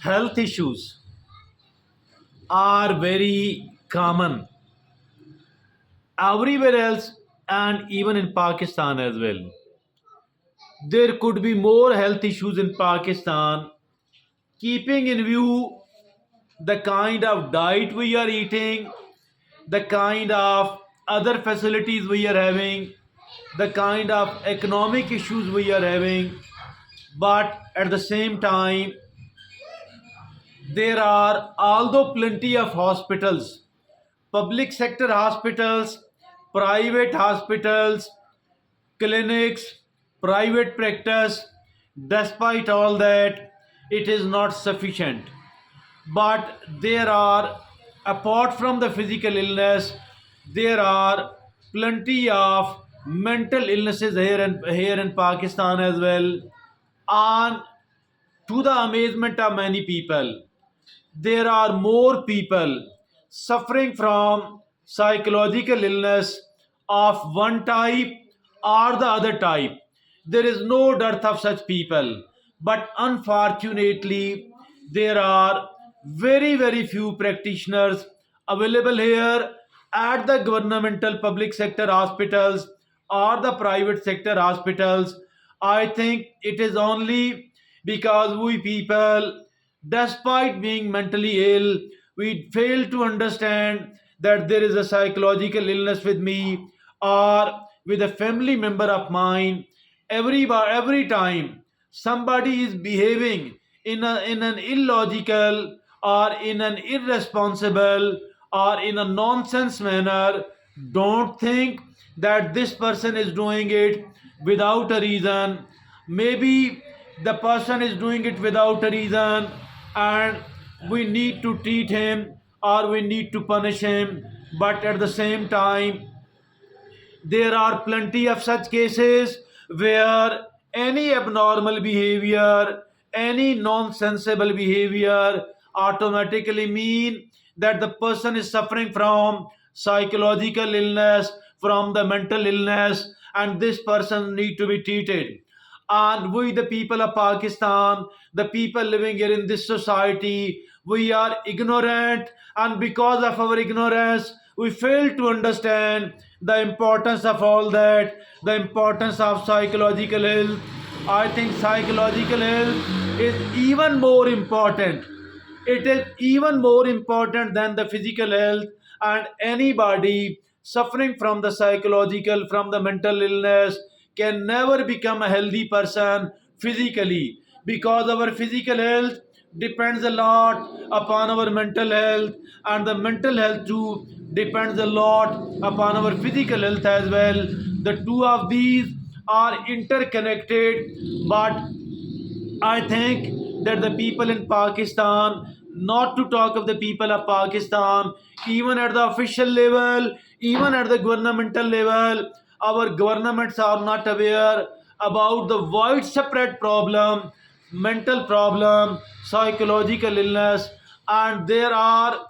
Health issues are very common everywhere else and even in Pakistan as well. There could be more health issues in Pakistan, keeping in view the kind of diet we are eating, the kind of other facilities we are having, the kind of economic issues we are having. But at the same time, there are although plenty of hospitals, public sector hospitals, private hospitals, clinics, private practice. Despite all that, it is not sufficient. But there are, apart from the physical illness, there are plenty of mental illnesses here in Pakistan as well. And to the amazement of many people, there are more people suffering from psychological illness of one type or the other type. There is no dearth of such people, but unfortunately, there are very few practitioners available here at the governmental public sector hospitals or the private sector hospitals. I think it is only because we people, despite being mentally ill, we fail to understand that there is a psychological illness with me or with a family member of mine. Every time somebody is behaving in an illogical or in an irresponsible or in a nonsense manner, don't think that this person is doing it without a reason. Maybe the person is doing it without a reason, and we need to treat him or we need to punish him. But at the same time, there are plenty of such cases where any abnormal behavior, any nonsensible behavior automatically mean that the person is suffering from psychological illness, from the mental illness, and this person need to be treated. And we, the people of Pakistan, the people living here in this society, we are ignorant, and because of our ignorance, we fail to understand the importance of all that, the importance of psychological health. I think psychological health is even more important. It is even more important than the physical health, and anybody suffering from the psychological, from the mental illness, can never become a healthy person physically, because our physical health depends a lot upon our mental health, and the mental health too depends a lot upon our physical health as well. The two of these are interconnected. But I think that the people in Pakistan, not to talk of the people of Pakistan, even at the official level, even at the governmental level, our governments are not aware about the widespread problem, mental problem, psychological illness, and there are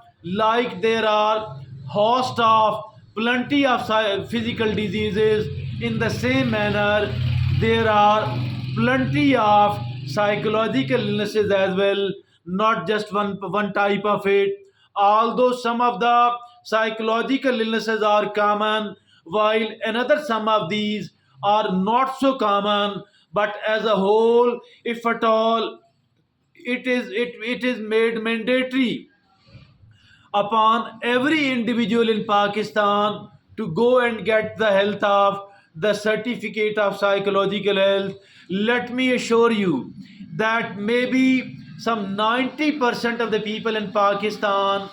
host of plenty of physical diseases. In the same manner, there are plenty of psychological illnesses as well, not just one type of it. Although some of the psychological illnesses are common, while another some of these are not so common, but as a whole, if at all, it is made mandatory upon every individual in Pakistan to go and get the health of the certificate of psychological health. Let me assure you that maybe some 90% of the people in Pakistan,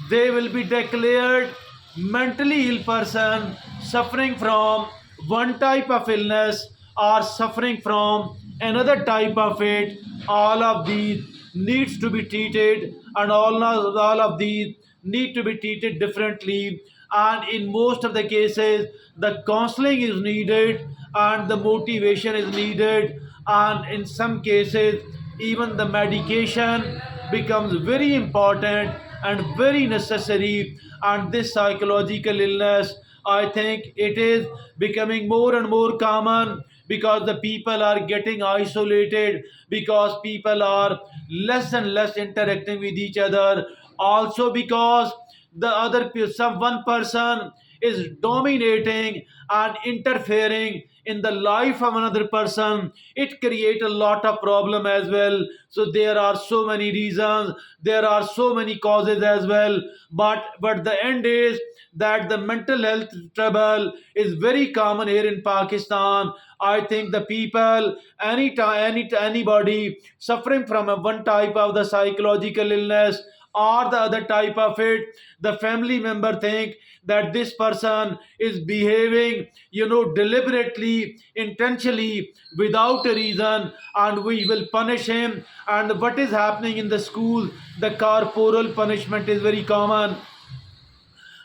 they will be declared mentally ill person suffering from one type of illness or suffering from another type of it. All of these needs to be treated, and all of these need to be treated differently. And in most of the cases, the counseling is needed and the motivation is needed, and in some cases, even the medication becomes very important and very necessary. And this psychological illness, I think it is becoming more and more common because the people are getting isolated, because people are less and less interacting with each other, also because the some one person is dominating and interfering in the life of another person. It create a lot of problem as well. So there are so many reasons, there are so many causes as well, but the end is that the mental health trouble is very common here in Pakistan. I think the people, anybody suffering from a one type of the psychological illness or the other type of it, the family member think that this person is behaving, deliberately, intentionally, without a reason, and we will punish him. And what is happening in the school, the corporal punishment is very common,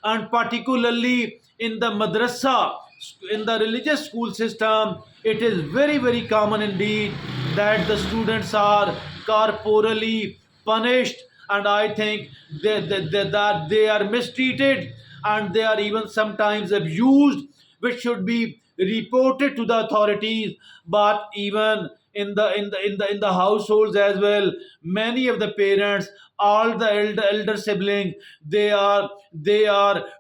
and particularly in the madrasa, in the religious school system, it is very very common indeed that the students are corporally punished. And I think that they are mistreated, and they are even sometimes abused, which should be reported to the authorities. But even in the households as well, many of the parents, all the elder siblings, they are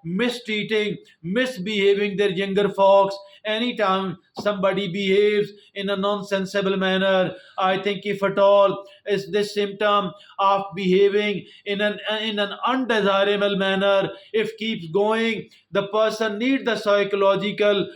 mistreating, misbehaving their younger folks. Anytime somebody behaves in a nonsensible manner, I think if at all is this symptom of behaving in an undesirable manner, if keeps going, the person need the psychological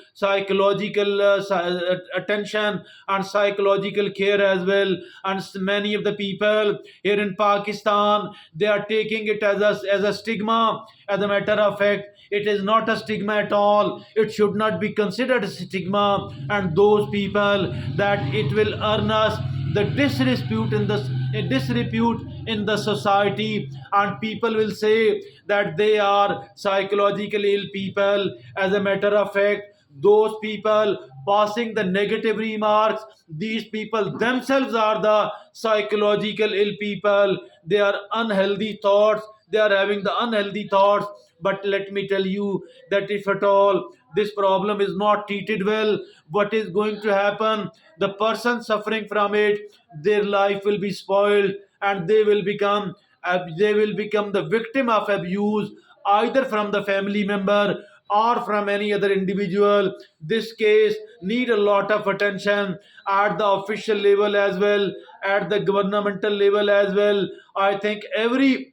attention and psychological care as well. And many of the people here in Pakistan, they are taking it as a stigma. As a matter of fact, it is not a stigma at all. It should not be considered a stigma. And those people, that it will earn us the disrepute in the society, and people will say that they are psychologically ill people. As a matter of fact, those people passing the negative remarks, these people themselves are the psychological ill people. They are unhealthy thoughts, they are having the unhealthy thoughts. But let me tell you that if at all this problem is not treated well, what is going to happen, the person suffering from it, their life will be spoiled, and they will become the victim of abuse, either from the family member or from any other individual. This case need a lot of attention at the official level as well, at the governmental level as well. I think every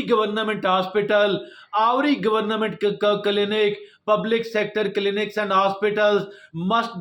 government hospital, every government clinic, public sector clinics and hospitals,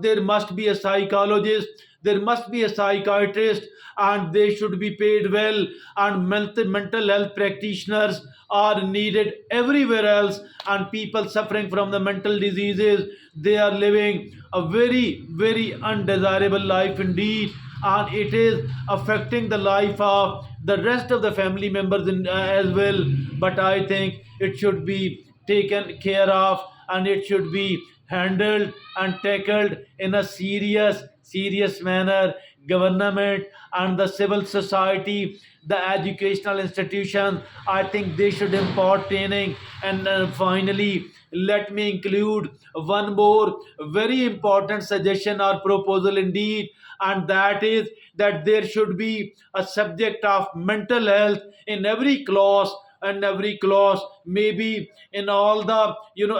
there must be a psychologist, there must be a psychiatrist, and they should be paid well. And mental health practitioners are needed everywhere else. And people suffering from the mental diseases, they are living a very very undesirable life indeed, and it is affecting the life of the rest of the family members as well. But I think it should be taken care of, and it should be handled and tackled in a serious manner. Government and the civil society, the educational institutions, I think they should impart training. And finally, let me include one more very important suggestion or proposal indeed, and that is that there should be a subject of mental health in every class. And every class, maybe in all the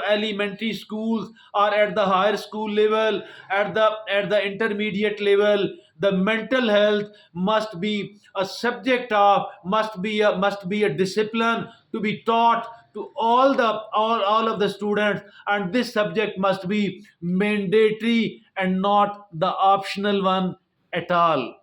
elementary schools, or at the higher school level, at the intermediate level, the mental health must be a subject of, must be a discipline to be taught to all of the students. And this subject must be mandatory and not the optional one at all.